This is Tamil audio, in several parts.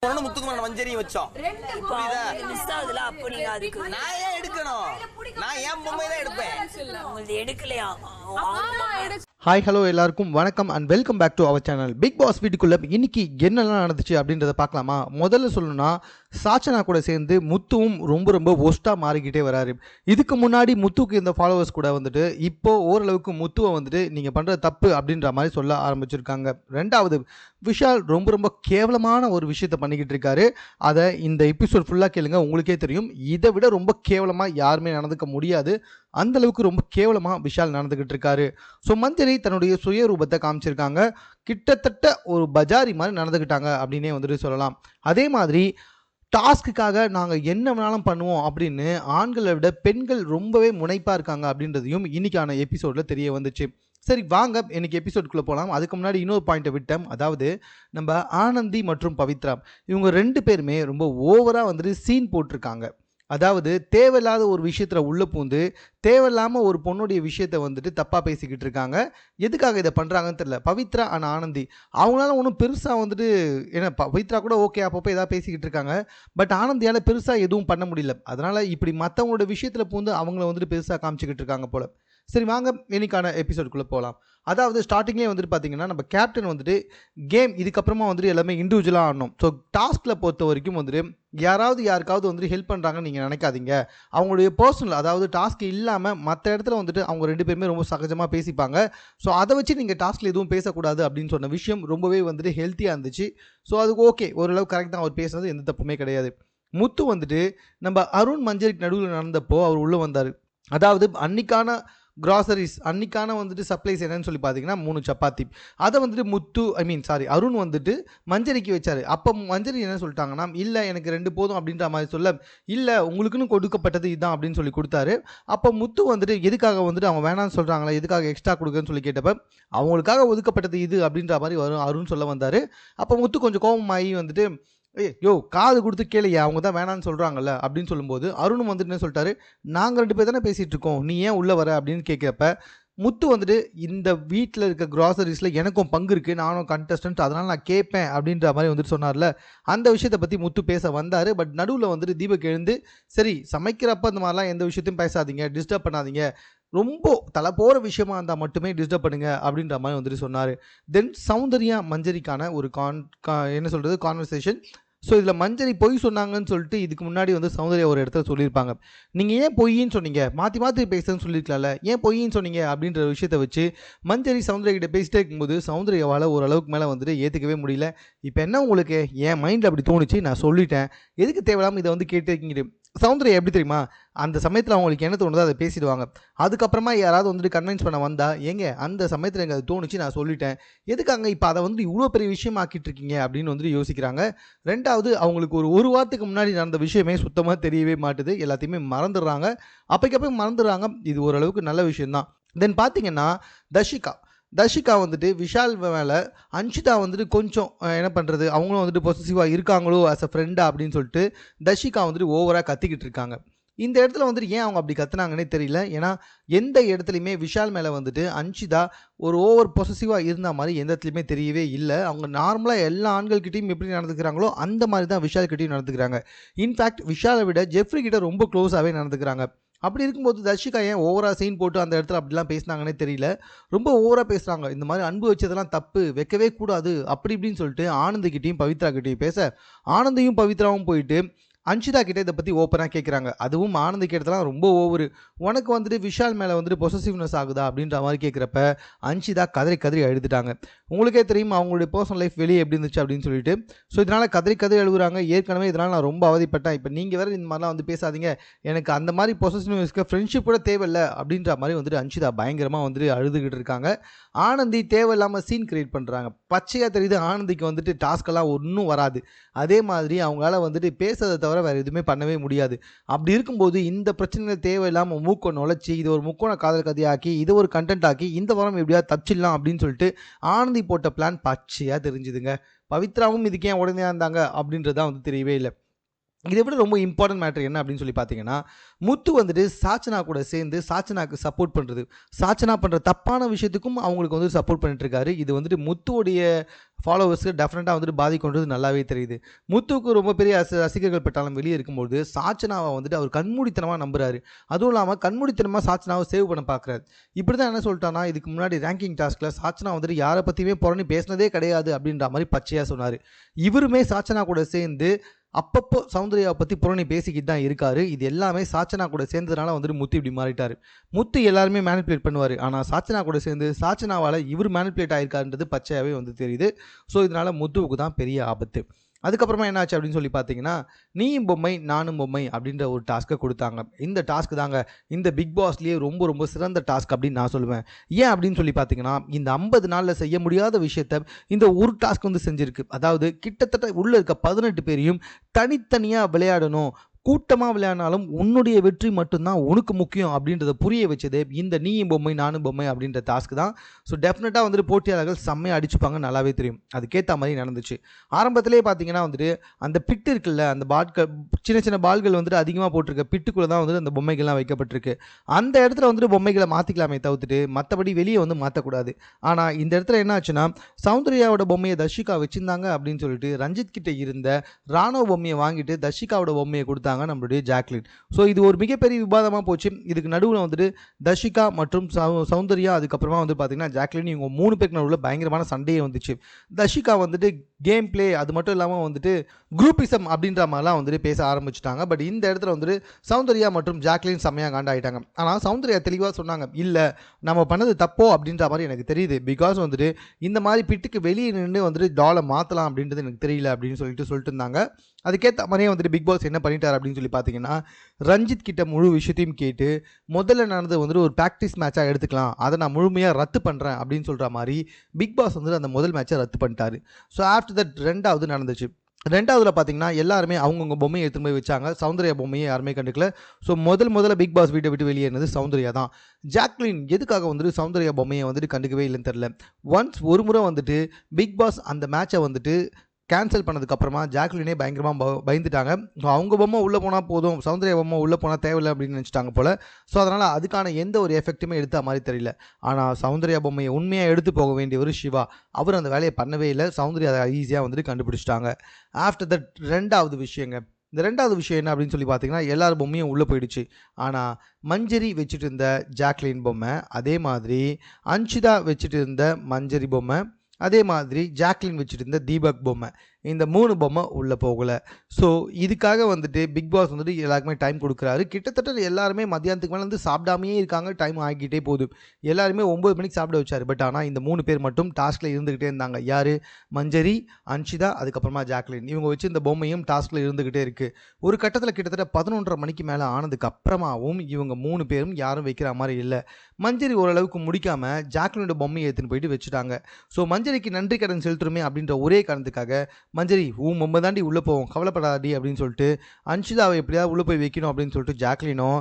முத்துக்குமார மஞ்சரியும் வச்சோம். நான் ஏன் எடுக்கணும்? நான் ஏன் பொம்மை தான் எடுப்பேன். எடுக்கலையா? ஹாய் ஹலோ எல்லாருக்கும் வணக்கம் and welcome back to our channel. Bigg Boss வீட்டுக்குள்ளே இன்னைக்கு என்னெல்லாம் நடந்துச்சு அப்படின்றத பார்க்கலாமா? முதல்ல சொல்லணும்னா சாச்சனா கூட சேர்ந்து முத்துவும் ரொம்ப ஒஸ்ட்டாக மாறிக்கிட்டே வராரு. இதுக்கு முன்னாடி முத்துக்கு இந்த ஃபாலோவர்ஸ் கூட வந்துட்டு இப்போ ஓரளவுக்கு முத்துவை வந்துட்டு நீங்கள் பண்ணுற தப்பு அப்படின்ற மாதிரி சொல்ல ஆரம்பிச்சிருக்காங்க. ரெண்டாவது, விஷால் ரொம்ப கேவலமான ஒரு விஷயத்தை பண்ணிக்கிட்டு இருக்காரு. அதை இந்த எபிசோட் ஃபுல்லாக கேளுங்க, உங்களுக்கே தெரியும். இதை விட ரொம்ப கேவலமாக யாருமே நடந்துக்க முடியாது. அந்த அளவுக்கு ரொம்ப கேவலமாக விஷால் நடந்துக்கிட்டு இருக்காரு. ஸோ மஞ்சரி தன்னுடைய சுயரூபத்தை காமிச்சிருக்காங்க. கிட்டத்தட்ட ஒரு பஜாரி மாதிரி நடந்துக்கிட்டாங்க அப்படின்னே வந்துட்டு சொல்லலாம். அதே மாதிரி டாஸ்க்குக்காக நாங்கள் என்ன வேணாலும் பண்ணுவோம் அப்படின்னு ஆண்களை விட பெண்கள் ரொம்பவே முனைப்பாக இருக்காங்க அப்படின்றதையும் இன்னைக்கான எபிசோடில் தெரிய வந்துச்சு. சரி வாங்க இன்னைக்கு எபிசோடுக்குள்ளே போகலாம். அதுக்கு முன்னாடி இன்னொரு பாயிண்ட்டை விட்டோம். அதாவது நம்ம ஆனந்தி மற்றும் பவித்ரா இவங்க ரெண்டு பேருமே ரொம்ப ஓவராக வந்துட்டு சீன் போட்டிருக்காங்க. அதாவது தேவையில்லாத ஒரு விஷயத்தில் உள்ளே பூந்து தேவையில்லாமல் ஒரு பொண்ணுடைய விஷயத்தை வந்துட்டு தப்பாக பேசிக்கிட்டு இருக்காங்க. எதுக்காக இதை பண்ணுறாங்கன்னு தெரியல. பவித்ரா அண்ட் ஆனந்தி அவங்களால ஒன்றும் பெருசாக வந்துட்டு, ஏன்னா பவித்ரா கூட ஓகே அப்பப்போ எதாவது பேசிக்கிட்டு இருக்காங்க. பட் ஆனந்தியால் பெருசாக எதுவும் பண்ண முடியல. அதனால் இப்படி மற்றவங்களோட விஷயத்தில் பூந்து அவங்கள வந்துட்டு பெருசாக காமிச்சிக்கிட்டு இருக்காங்க போல். சரி வாங்க இன்னைக்கான எபிசோடுக்குள்ளே போகலாம். அதாவது ஸ்டார்டிங்லேயே வந்துட்டு பார்த்தீங்கன்னா நம்ம கேப்டன் வந்துட்டு கேம் இதுக்கப்புறமா வந்துட்டு எல்லாமே இண்டிவிஜுவலாக ஆடணும். ஸோ டாஸ்கில் பொறுத்த வரைக்கும் வந்துட்டு யாருக்காவது வந்துட்டு ஹெல்ப் பண்ணுறாங்கன்னு நீங்கள் நினைக்காதீங்க. அவங்களுடைய பர்சனல், அதாவது டாஸ்க் இல்லாமல் மற்ற இடத்துல வந்துட்டு அவங்க ரெண்டு பேருமே ரொம்ப சகஜமாக பேசிப்பாங்க. ஸோ அதை வச்சு நீங்கள் டாஸ்கில் எதுவும் பேசக்கூடாது அப்படின்னு சொன்ன விஷயம் ரொம்பவே வந்துட்டு ஹெல்த்தியாக இருந்துச்சு. ஸோ அதுக்கு ஓகே, ஓரளவு கரெக்ட் தான். அவர் பேசுனது எந்த தப்புமே கிடையாது. முத்து வந்துட்டு நம்ம அருண் மஞ்சரிக்கு நடுவில் நடந்தப்போ அவர் உள்ளே வந்தார். அதாவது அன்னைக்கான கிராசரிஸ், அன்னைக்கான வந்துட்டு சப்ளைஸ் என்னன்னு சொல்லி பார்த்தீங்கன்னா 3 சப்பாத்தி. அதை வந்துட்டு அருண் வந்துட்டு மஞ்சரிக்கு வச்சார். அப்போ மஞ்சரி என்ன சொல்லிட்டாங்கன்னா, இல்லை எனக்கு 2 போதும் அப்படின்ற மாதிரி சொல்ல, இல்லை உங்களுக்குன்னு கொடுக்கப்பட்டது இதுதான் அப்படின்னு சொல்லி கொடுத்தாரு. அப்போ முத்து வந்துட்டு எதுக்காக வந்துட்டு அவங்க வேணான்னு சொல்கிறாங்களா, எதுக்காக எக்ஸ்ட்ரா கொடுக்குன்னு சொல்லி கேட்டப்ப அவங்களுக்காக ஒதுக்கப்பட்டது இது அப்படின்ற மாதிரி அருண் சொல்ல வந்தார். அப்போ முத்து கொஞ்சம் கோபமாகி வந்துட்டு, காது கொடுத்து கேளையா, அவங்க தான் வேணான்னு சொல்கிறாங்கல்ல அப்படின்னு சொல்லும்போது அருணும் வந்துட்டு என்ன சொல்லிட்டாரு, நாங்கள் 2 பேர் தானே பேசிகிட்டு இருக்கோம், நீ ஏன் உள்ளே வர அப்படின்னு கேட்குறப்ப முத்து வந்துட்டு இந்த வீட்டில் இருக்க கிராசரிஸில் எனக்கும் பங்கு இருக்குது, நானும் கண்டஸ்டன்ட், அதனால் நான் கேட்பேன் அப்படின்ற மாதிரி வந்துட்டு சொன்னார்ல. அந்த விஷயத்தை பற்றி முத்து பேச வந்தார். பட் நடுவில் வந்துட்டு தீபக் எழுந்து, சரி சமைக்கிறப்ப இந்த மாதிரிலாம் எந்த விஷயத்தையும் பேசாதீங்க, டிஸ்டர்ப் பண்ணாதீங்க, ரொம்ப தலை போகிற விஷயமா இருந்தால் மட்டுமே டிஸ்டர்ப் பண்ணுங்க அப்படின்ற மாதிரி வந்துட்டு சொன்னார். தென் சௌந்தர்யா மஞ்சரிக்கான ஒரு கான்வர்சேஷன். ஸோ இதில் மஞ்சரி பொய் சொன்னாங்கன்னு சொல்லிட்டு இதுக்கு முன்னாடி வந்து சௌந்தர்யா ஒரு இடத்துல சொல்லியிருப்பாங்க. நீங்கள் ஏன் பொய்ன்னு சொன்னீங்க, மாற்றி பேசுன்னு சொல்லியிருக்கலாம்ல, ஏன் பொய்ன்னு சொன்னீங்க அப்படின்ற விஷயத்தை வச்சு மஞ்சரி சௌந்தர்யா கிட்ட பேசிட்டே இருக்கும்போது சௌந்தர்யாவால் ஓரளவுக்கு மேலே வந்துட்டு ஏற்றுக்கவே முடியல. இப்போ என்ன உங்களுக்கு, என் மைண்டில் அப்படி தோணுச்சு, நான் சொல்லிட்டேன், எதுக்கு தேவையில்லாமல் இதை வந்து கேட்டுருக்கீங்க. சௌந்தர்யா எப்படி தெரியுமா, அந்த சமயத்தில் அவங்களுக்கு என்ன தோணுதோ அதை பேசிடுவாங்க. அதுக்கப்புறமா யாராவது வந்துட்டு கன்வின்ஸ் பண்ண வந்தா, ஏங்க அந்த சமயத்தில் எனக்கு அது தோணுச்சு, நான் சொல்லிட்டேன், எதுக்காங்க இப்போ அதை வந்துட்டு இவ்வளோ பெரிய விஷயம் ஆக்கிட்டு இருக்கீங்க அப்படின்னு வந்துட்டு யோசிக்கிறாங்க. ரெண்டாவது, அவங்களுக்கு ஒரு வாரத்துக்கு முன்னாடி நடந்த விஷயமே சுத்தமாக தெரியவே மாட்டுது, எல்லாத்தையுமே மறந்துடுறாங்க. அப்போக்கப்போ மறந்துடுறாங்க. இது ஓரளவுக்கு நல்ல விஷயம்தான். தென் பார்த்தீங்கன்னா தர்ஷிகா வந்துட்டு விஷால் மேலே அன்ஷிதா வந்துட்டு கொஞ்சம் என்ன பண்ணுறது, அவங்களும் வந்துட்டு பொசசிவாக இருக்காங்களோ ஆஸ் அ ஃப்ரெண்டா அப்படின்னு சொல்லிட்டு தர்ஷிகா வந்துட்டு ஓவராக கத்திக்கிட்டு இருக்காங்க. இந்த இடத்துல வந்துட்டு ஏன் அவங்க அப்படி கத்துனாங்கன்னே தெரியல. ஏன்னா எந்த இடத்துலையுமே விஷால் மேலே வந்துட்டு அன்ஷிதா ஒரு ஓவர் பொசசிவாக இருந்த மாதிரி எந்த இடத்துலையுமே தெரியவே இல்லை. அவங்க நார்மலாக எல்லா ஆண்கள்கிட்டையும் எப்படி நடந்துக்கிறாங்களோ அந்த மாதிரி தான் விஷால் கிட்டையும் நடந்துக்கிறாங்க. இன்ஃபேக்ட் விஷாலை விட ஜெஃப்ரி கிட்ட ரொம்ப க்ளோஸாகவே நடந்துக்கிறாங்க. அப்படி இருக்கும்போது தர்ஷிகா ஏன் ஓவராக சீன் போட்டு அந்த இடத்துல அப்படிலாம் பேசினாங்கன்னே தெரியல. ரொம்ப ஓவராக பேசுகிறாங்க. இந்த மாதிரி அன்பு வச்சதெல்லாம் தப்பு, வைக்கவே கூடாது அப்படி இப்படின்னு சொல்லிட்டு ஆனந்திக்கிட்டையும் பவித்ரா கிட்டையும் பேச, ஆனந்தியும் பவித்ராவும் போயிட்டு அன்ஷிதா கிட்டே இதை பற்றி ஓப்பனாக கேட்குறாங்க. அதுவும் ஆனந்தி கேட்டதெல்லாம் ரொம்ப ஓவரு, உனக்கு வந்துட்டு விஷால் மேலே வந்துட்டு பொசசிவ்னஸ் ஆகுதா அப்படின்ற மாதிரி கேட்குறப்ப அன்ஷிதா கதறி அழுதுட்டாங்க. உங்களுக்கே தெரியும் அவங்களுடைய பர்சனல் லைஃப் வெளியே எப்படி இருந்துச்சு அப்படின்னு சொல்லிட்டு. ஸோ இதனால் கதறி அழுகுறாங்க. ஏற்கனவே இதனால் நான் ரொம்ப அவதிப்பட்டேன், இப்போ நீங்கள் வேறு இந்த மாதிரிலாம் வந்து பேசாதீங்க, எனக்கு அந்த மாதிரி பொசசிவ்னஸ்க்கு ஃப்ரெண்ட்ஷிப் கூட தேவையில்லை அப்படின்ற மாதிரி வந்துட்டு அன்ஷிதா பயங்கரமாக வந்துட்டு அழுதுகிட்டு இருக்காங்க. ஆனந்தி தேவையில்லாமல் சீன் கிரியேட் பண்ணுறாங்க. பச்சையாக தெரியுது ஆனந்திக்கு வந்துட்டு டாஸ்கெல்லாம் ஒன்றும் வராது. அதே மாதிரி அவங்களால வந்துட்டு பேசுறதை தவிர வேறு எதுவுமே பண்ணவே முடியாது. அப்படி இருக்கும்போது இந்த பிரச்சனைகளை தேவையில்லாமல் மூக்கை நுழைச்சி இது ஒரு முக்கோண காதல் கதையாக்கி இது ஒரு கண்டென்ட் ஆக்கி இந்த வாரம் எப்படியாவது தப்பிச்சிடலாம் அப்படின்னு சொல்லிட்டு ஆனந்தி போட்ட பிளான் பச்சையாக தெரிஞ்சுதுங்க. பவித்ராவும் இதுக்கு ஏன் உடனே இருந்தாங்க அப்படின்றதான் வந்து தெரியவே இல்லை. இதை விட ரொம்ப இம்பார்ட்டன்ட் மேட்டர் என்ன அப்படின்னு சொல்லி பார்த்தீங்கன்னா, முத்து வந்துட்டு சாச்சனா கூட சேர்ந்து சாச்சனாக்கு சப்போர்ட் பண்ணுறது, சாச்சனா பண்ணுற தப்பான விஷயத்துக்கும் அவங்களுக்கு வந்து சப்போர்ட் பண்ணிட்டு இருக்காரு. இது வந்துட்டு முத்துவோடைய ஃபாலோவர்ஸ்க்கு டெஃபினட்டாக வந்துட்டு பாதிக்கொண்டது நல்லாவே தெரியுது. முத்துவுக்கு ரொம்ப பெரிய ரசிகர்கள் பட்டாலும் வெளியே இருக்கும்போது சாச்சனாவை வந்துட்டு அவர் கண்மூடித்தனமாக நம்புறாரு. அதுவும் இல்லாமல் கண்மூடித்தனமாக சாச்சனாவை சேவ் பண்ண பார்க்குறாரு. இப்படி தான் என்ன சொல்லிட்டான்னா, இதுக்கு முன்னாடி ரேங்கிங் டாஸ்கில் சாச்சனா வந்துட்டு யாரை பற்றியுமே புறணி பேசினதே கிடையாது அப்படின்ற மாதிரி பச்சையாக சொன்னார். இவருமே சாச்சனா கூட சேர்ந்து அப்பப்போ சௌந்தர்யாவை பற்றி புறணி பேசிக்கிட்டு தான் இருக்காரு. இது எல்லாமே சாச்சனா கூட சேர்ந்ததுனால வந்துட்டு முத்து இப்படி மாறிட்டார். முத்து எல்லாருமே மேனிப்புலேட் பண்ணுவார். ஆனால் சாச்சனா கூட சேர்ந்து சாச்சனாவால் இவர் மேனிப்புலேட் ஆகிருக்காருன்றது பச்சையாகவே வந்து தெரியுது. ஸோ இதனால் முத்துவுக்கு தான் பெரிய ஆபத்து. அதுக்கப்புறமா என்னாச்சு அப்படின்னு சொல்லி பார்த்தீங்கன்னா, நீயும் பொம்மை நானும் பொம்மை அப்படின்ற ஒரு டாஸ்க்கை கொடுத்தாங்க. இந்த டாஸ்க் தாங்க இந்த பிக் பாஸ்லேயே ரொம்ப ரொம்ப சிறந்த டாஸ்க் அப்படின்னு நான் சொல்லுவேன். ஏன் அப்படின்னு சொல்லி பார்த்தீங்கன்னா, இந்த 50 நாளில் செய்ய முடியாத விஷயத்த இந்த ஒரு டாஸ்க் வந்து செஞ்சுருக்கு. அதாவது கிட்டத்தட்ட உள்ளே இருக்க 18 பேரையும் தனித்தனியாக விளையாடணும், கூட்டமாக விளையாடினாலும் உன்னுடைய வெற்றி மட்டும்தான் உனக்கு முக்கியம் அப்படின்றத புரிய வச்சது இந்த நீயும் பொம்மை நானும் பொம்மை அப்படின்ற டாஸ்க் தான். ஸோ டெஃபினட்டாக வந்துட்டு போட்டியாளர்கள் செம்மையாக அடிச்சுப்பாங்க, நல்லாவே தெரியும். அதுக்கேற்ற மாதிரி நடந்துச்சு. ஆரம்பத்திலே பார்த்தீங்கன்னா வந்துட்டு அந்த பிட்டு இருக்குல்ல, அந்த பால்கள் சின்ன சின்ன பால்கள் வந்துட்டு அதிகமாக போட்டிருக்க பிட்டுக்குள்ளே தான் வந்துட்டு அந்த பொம்மைகள்லாம் வைக்கப்பட்டிருக்கு. அந்த இடத்துல வந்துட்டு பொம்மைகளை மாற்றிக்கலாமே தவிர்த்துட்டு மற்றபடி வெளியே வந்து மாற்றக்கூடாது. ஆனால் இந்த இடத்துல என்ன ஆச்சுன்னா, சௌந்தர்யாவோட பொம்மையை தர்ஷிகா வச்சுருந்தாங்க அப்படின்னு சொல்லிட்டு ரஞ்சித் கிட்ட இருந்த ராணுவ பொம்மையை வாங்கிட்டு தர்ஷிகாவோட பொம்மையை கொடுத்தாங்க நம்மளுடைய ஜாக்லின். ஸோ இது ஒரு மிகப்பெரிய விவாதமாக போச்சு. இதுக்கு நடுவில் வந்துட்டு தர்ஷிகா மற்றும் சௌந்தர்யா அதுக்கப்புறமா வந்து பார்த்தீங்கன்னா ஜாக்லின் இவங்க 3 பேருக்கு நடுவில் பயங்கரமான சண்டையே வந்துச்சு. தர்ஷிகா வந்துட்டு கேம் பிளே அது மட்டும் இல்லாமல் வந்துட்டு குரூப்பிசம் அப்படின்ற மாதிரிலாம் வந்துட்டு பேச ஆரம்பிச்சுட்டாங்க. பட் இந்த இடத்துல வந்துட்டு சௌந்தர்யா மற்றும் ஜாக்லின் செம்மையாக காண்டாயிட்டாங்க. ஆனால் சௌந்தர்யா தெளிவாக சொன்னாங்க, இல்லை நம்ம பண்ணது தப்போ அப்படின்ற மாதிரி எனக்கு தெரியுது. பிகாஸ் வந்துட்டு இந்த மாதிரி பிட்டுக்கு வெளியே நின்று வந்துட்டு டாலை மாற்றலாம் அப்படின்றது எனக்கு தெரியல அப்படின்னு சொல்லிட்டு இருந்தாங்க. அதுக்கேற்ற மாதிரியே வந்துட்டு பிக் பாஸ் என்ன பண்ணிட்டார் அப்படின்னு சொல்லி பார்த்தீங்கன்னா, ரஞ்சித் கிட்ட முழு விஷயத்தையும் கேட்டு முதல்ல நடந்தது வந்துட்டு ஒரு ப்ராக்டிஸ் மேட்சாக எடுத்துக்கலாம், அதை நான் முழுமையாக ரத்து பண்ணுறேன் அப்படின்னு சொல்கிற மாதிரி பிக் பாஸ் வந்துட்டு அந்த முதல் மேட்சை ரத்து பண்ணிட்டாரு. ஸோ ஆஃப்டர் தட் ரெண்டாவது நடந்துச்சு. ரெண்டாவதுல பார்த்தீங்கன்னா எல்லாருமே அவங்கவுங்க பொம்மையை எடுத்துகிட்டு போய் வச்சாங்க. சௌந்தர்யா பொம்மையை யாருமே கண்டுக்கல. ஸோ முதல்ல பிக் பாஸ் வீட்டை விட்டு வெளியேறினது சௌந்தர்யா தான். ஜாக்லின் எதுக்காக வந்துட்டு சௌந்தர்யா பொம்மையை வந்துட்டு கண்டுக்கவே இல்லைன்னு தெரில. ஒன்ஸ் ஒரு முறை வந்துட்டு பிக் பாஸ் அந்த மேட்சை வந்துட்டு கேன்சல் பண்ணதுக்கப்புறமா ஜாக்லினே பயங்கரமாக பயந்துட்டாங்க. ஸோ அவங்க பொம்மை உள்ளே போனால் போதும், சௌந்தர்யா பொம்மை உள்ளே போனால் தேவையில்லை அப்படின்னு நினச்சிட்டாங்க போல். ஸோ அதனால் அதுக்கான எந்த ஒரு எஃபெக்ட்டுமே எடுத்த மாதிரி தெரியல. ஆனால் சௌந்தர்யா பொம்மையை உண்மையாக எடுத்து போக வேண்டியவர் சிவா. அவர் அந்த வேலையை பண்ணவே இல்லை. சௌந்தர்யா அதை ஈஸியாக வந்துட்டு கண்டுபிடிச்சிட்டாங்க. ஆஃப்டர் தட் ரெண்டாவது விஷயங்க, இந்த ரெண்டாவது விஷயம் என்ன அப்படின்னு சொல்லி பார்த்தீங்கன்னா, எல்லார் பொம்மையும் உள்ளே போயிடுச்சு. ஆனால் மஞ்சரி வச்சுட்டு இருந்த ஜாக்லின் பொம்மை, அதே மாதிரி அன்ஷிதா வச்சுட்டு இருந்த மஞ்சரி பொம்மை, அதே மாதிரி ஜாக்லின் வச்சுட்டு இருந்த தீபக் பொம்மை, இந்த 3 பொம்மை உள்ளே போகலை. ஸோ இதுக்காக வந்துட்டு பிக் பாஸ் வந்துட்டு எல்லாருக்குமே டைம் கொடுக்குறாரு. கிட்டத்தட்ட எல்லாருமே மத்தியானத்துக்கு மேலே வந்து சாப்பிடாமையே இருக்காங்க. டைம் ஆகிக்கிட்டே போகுது. எல்லாருமே 9 மணிக்கு சாப்பிட வச்சார். பட் ஆனால் இந்த 3 பேர் மட்டும் டாஸ்கில் இருந்துக்கிட்டே இருந்தாங்க. யார்? மஞ்சரி, அன்ஷிதா, அதுக்கப்புறமா ஜாக்லின். இவங்க வச்சு இந்த பொம்மையும் டாஸ்கில் இருந்துக்கிட்டே இருக்குது. ஒரு கட்டத்தில் கிட்டத்தட்ட 11:30 மணிக்கு மேலே ஆனதுக்கு அப்புறமாவும் இவங்க 3 பேரும் யாரும் வைக்கிற மாதிரி இல்லை. மஞ்சரி ஓரளவுக்கு முடிக்காமல் ஜாக்லினோட பொம்மையை எடுத்துன்னு போயிட்டு வச்சுட்டாங்க. ஸோ மஞ்சரிக்கு நன்றி கடன் செலுத்துருமே அப்படின்ற ஒரே காரணத்துக்காக, மஞ்சரி பொம்மை தாண்டி உள்ளே போவோம், கவலைப்படாடி அப்படின்னு சொல்லிட்டு அன்ஷிதாவை எப்படியாவது உள்ளே போய் வைக்கணும் அப்படின்னு சொல்லிட்டு ஜாக்லினும்,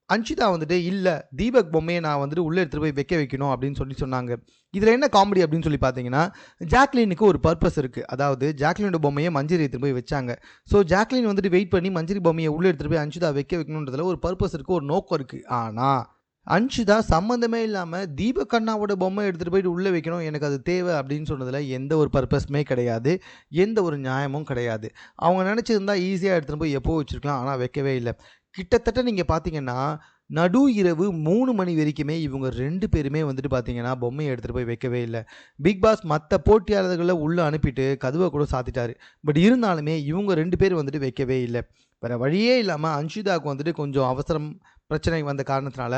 அன்ஷிதா வந்துட்டு இல்லை தீபக் பொம்மையை நான் வந்துட்டு உள்ளே எடுத்துகிட்டு போய் வைக்கணும் அப்படின்னு சொன்னாங்க. இதில் என்ன காமெடி அப்படின்னு சொல்லி பார்த்தீங்கன்னா, ஜாக்லினுக்கு ஒரு பர்பஸ் இருக்குது. அதாவது ஜாக்லினோட பொம்மையை மஞ்சரி எடுத்துகிட்டு போய் வச்சாங்க. ஸோ ஜாக்லின் வந்துட்டு வெயிட் பண்ணி மஞ்சரி பொம்மையை உள்ளே எடுத்துகிட்டு போய் அன்ஷிதா வைக்கணுன்றதுல ஒரு பர்பஸ் இருக்குது, ஒரு நோக்கம் இருக்குது. ஆனால் அன்ஷிதா சம்மந்தமே இல்லாமல் தீபக் அண்ணாவோட பொம்மை எடுத்துகிட்டு போயிட்டு உள்ளே வைக்கணும், எனக்கு அது தேவை அப்படின்னு சொன்னதில் எந்த ஒரு பர்பஸுமே கிடையாது, எந்த ஒரு நியாயமும் கிடையாது. அவங்க நினச்சிருந்தா ஈஸியாக எடுத்துகிட்டு போய் எப்போ வச்சுருக்கலாம், ஆனால் வைக்கவே இல்லை. கிட்டத்தட்ட நீங்கள் பார்த்தீங்கன்னா நடு இரவு 3 மணி வரைக்குமே இவங்க 2 பேருமே வந்துட்டு பார்த்தீங்கன்னா பொம்மையை எடுத்துகிட்டு போய் வைக்கவே இல்லை. பிக் பாஸ் மற்ற போட்டியாளர்களை உள்ளே அனுப்பிட்டு கதவை கூட சாத்திட்டாரு. பட் இருந்தாலுமே இவங்க 2 பேர் வந்துட்டு வைக்கவே இல்லை. வேறு வழியே இல்லாமல் அன்ஷிதாவுக்கு வந்துட்டு கொஞ்சம் அவசரம் பிரச்சனை வந்த காரணத்தினால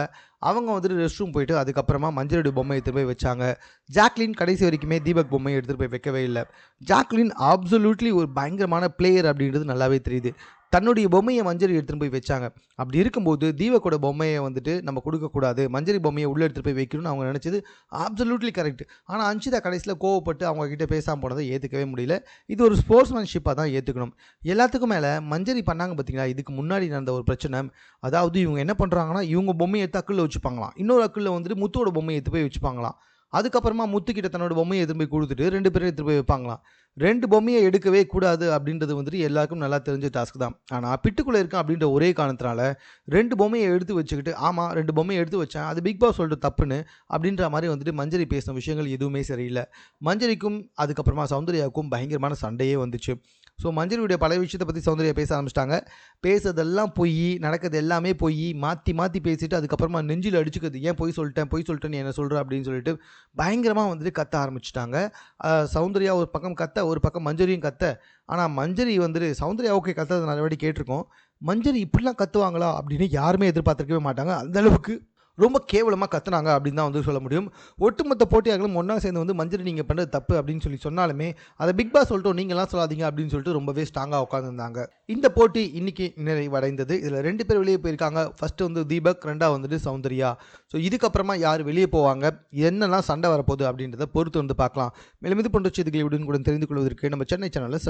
அவங்க வந்துட்டு ரெஸ்ட் ரூம் போயிட்டு அதுக்கப்புறமா மஞ்சளுடைய பொம்மையை எடுத்துகிட்டு போய் வச்சாங்க. ஜாக்லின் கடைசி வரைக்குமே தீபக் பொம்மையை எடுத்துகிட்டு போய் வைக்கவே இல்லை. ஜாக்லின் அப்சல்யூட்லி ஒரு பயங்கரமான பிளேயர் அப்படின்றது நல்லாவே தெரியுது. தன்னுடைய பொம்மையை மஞ்சரி எடுத்துகிட்டு போய் வச்சாங்க. அப்படி இருக்கும்போது தீபக்கோட பொம்மையை வந்துட்டு நம்ம கொடுக்கக்கூடாது, மஞ்சரி பொம்மையை உள்ளே எடுத்துகிட்டு போய் வைக்கணும்னு அவங்க நினச்சது அப்சல்யூட்லி கரெக்ட். ஆனால் அன்ஷிதா கடைசியில் கோவப்பட்டு அவங்கக்கிட்ட பேசாமல் போனதை ஏற்றுக்கவே முடியல. இது ஒரு ஸ்போர்ட்ஸ்மேன்ஷிப்பாக தான் ஏற்றுக்கணும். எல்லாத்துக்கும் மேலே மஞ்சரி பண்ணாங்க பார்த்தீங்களா, இதுக்கு முன்னாடி நடந்த ஒரு பிரச்சனை. அதாவது இவங்க என்ன பண்ணுறாங்கன்னா, இவங்க பொம்மையை எடுத்து அக்கில் வச்சுப்பாங்களாம், இன்னொரு அக்கில் வந்துட்டு முத்தோட பொம்மையை எடுத்து போய் வச்சுப்பாங்களாம். அதுக்கப்புறமா முத்துக்கிட்ட தன்னோட பொம்மையை எடுத்து போய் கொடுத்துட்டு 2 பேரும் எடுத்துகிட்டு போய் வைப்பாங்களாம். 2 பொம்மையை எடுக்கவே கூடாது அப்படின்றது வந்துட்டு எல்லாருக்கும் நல்லா தெரிஞ்ச டாஸ்க் தான். ஆனால் பிட்டுக்குள்ளே இருக்கான் அப்படின்ற ஒரே காரணத்தினால 2 பொம்மையை எடுத்து வச்சுக்கிட்டு, ஆமாம் 2 பொம்மையை எடுத்து வச்சேன், அது பிக் பாஸ் சொல்லிட்டு தப்புன்னு அப்படின்ற மாதிரி வந்துட்டு மஞ்சரி பேசின விஷயங்கள் எதுவுமே சரியில்லை. மஞ்சரிக்கும் அதுக்கப்புறமா சௌந்தர்யாவுக்கும் பயங்கரமான சண்டையே வந்துச்சு. ஸோ மஞ்சரியுடைய பழைய விஷயத்தை பற்றி சௌந்தர்யா பேச ஆரம்பிச்சிட்டாங்க. பேசுறதெல்லாம் பொய், நடக்கிறது எல்லாமே பொய், மாற்றி மாற்றி பேசிட்டு அதுக்கப்புறமா நெஞ்சில் அடிச்சுக்கிறது, ஏன் பொய் சொல்லிட்டேன் நீ என்ன சொல்கிற அப்படின்னு சொல்லிட்டு பயங்கரமாக வந்துட்டு கத்த ஆரம்பிச்சிட்டாங்க. சௌந்தர்யா ஒரு பக்கம் கத்த, ஒரு பக்கம் மஞ்சரியும் கத்த. ஆனால் மஞ்சரி வந்துட்டு சௌந்தர்யா ஓகே கத்துறது நல்லபடி கேட்டிருக்கோம். மஞ்சரி இப்படிலாம் கத்துவாங்களா அப்படின்னு யாருமே எதிர்பார்த்துருக்கவே மாட்டாங்க. அந்தளவுக்கு ரொம்ப கேவலமாக கத்துனாங்க அப்படின்னு தான் வந்து சொல்ல முடியும். ஒட்டுமொத்த போட்டியாளர்களும் ஒன்றா சேர்ந்து வந்து மஞ்சரி நீங்கள் பண்ணுறது தப்பு அப்படின்னு சொன்னாலுமே அதை பிக் பாஸ் சொல்லிட்டு நீங்களாம் சொல்லாதீங்க அப்படின்னு சொல்லிட்டு ரொம்பவே ஸ்ட்ராங்காக உட்காந்துருந்தாங்க. இந்த போட்டி இன்னைக்கு நிறைவடைந்தது. இதில் 2 பேர் வெளியே போயிருக்காங்க. ஃபர்ஸ்ட் வந்து தீபக், 2 வந்துட்டு சௌந்தர்யா. ஸோ இதுக்கப்புறமா யார் வெளியே போவாங்க, என்னெல்லாம் சண்டை வரப்போகுது அப்படின்றத பொறுத்து வந்து பார்க்கலாம். மேலும் இது போன்ற செய்திகளை உடனுக்குடன் தெரிந்து கொள்வதற்கு நம்ம சென்னை சேனலில்